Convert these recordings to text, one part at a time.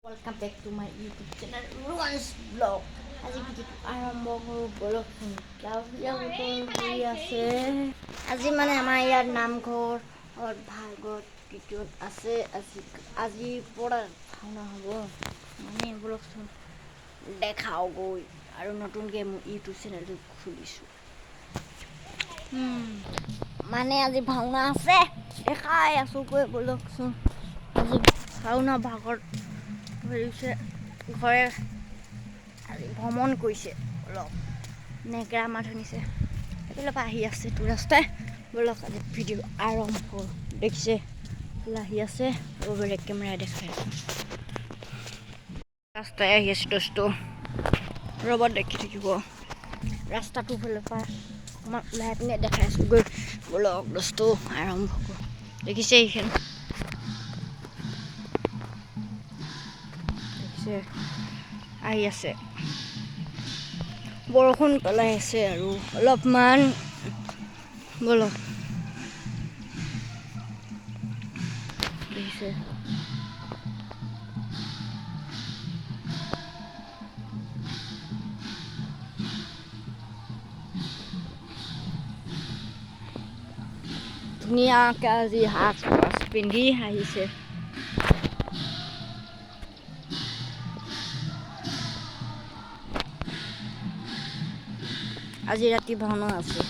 Welcome back to my YouTube channel Romon's vlog. আজি ভিডিঅ'টো আৰম্ভ কৰোঁ বলকচোন। আছে আজি মানে আমাৰ ইয়াত নামঘৰত ভাগৱত কীৰ্তন আছে। আজিৰ পৰা ভাওনা হ'ব মানে বলকচোন দেখাওগৈ আৰু নতুনকৈ মোৰ ইউটিউব চেনেলটো খুলিছোঁ মানে আজি ভাওনা আছে দেখাই আছোঁগৈ বলকচোন। আজি ভাওনা ভাগত ধৰিছে ঘৰে আজি ভ্ৰমণ কৰিছে অলপ নেগেৰা মাত শুনিছে সেইফালৰ পৰা আহি আছে তোৰ ৰাস্তাই বলক আজি ভিডিঅ' আৰম্ভ দেখিছে আহি আছে আৰু বেলেগ কেমেৰা দেখাই ৰাস্তাই আহি আছে দোস্ত ৰ'বত দেখি থাকিব ৰাস্তাটোৰ ফালৰ পৰা আমাক ওলাই পিনে দেখাই আছোঁ গৈ বলক দোস্ত আৰম্ভ কৰোঁ দেখিছে এইখন আহি আছে বৰষুণ পেলাই আছে আৰু অলপমান বলক দেখিছে ধুনীয়াকৈ আজি সাজ পাছ পিন্ধি আহিছে আজি ৰাতি ভাওনা আছে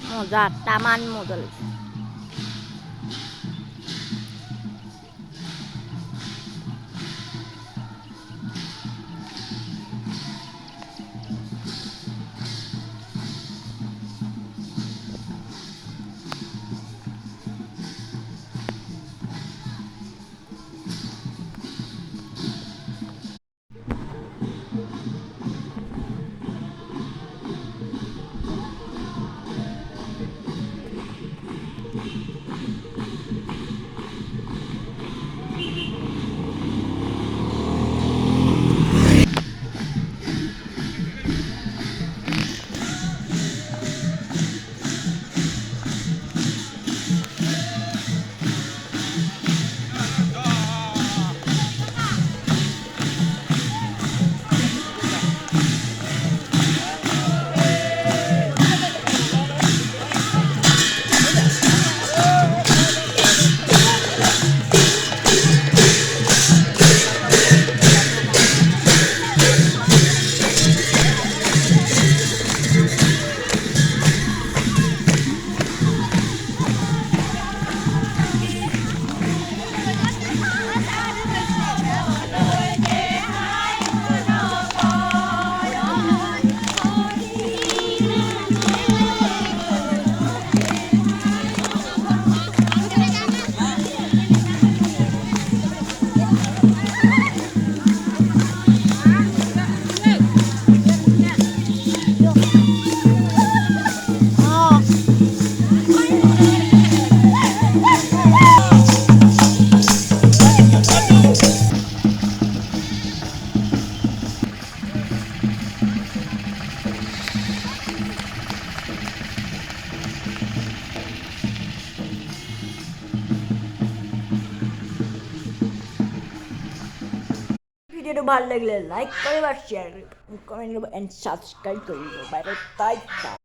মজা তামান মজা লাগিছে ভিডিওটো ভাল লাগিলে লাইক কৰিব শ্বেয়াৰ কৰিব কমেণ্ট কৰিব এণ্ড ছাবস্ক্ৰাইব কৰিব বাই বাই টাটা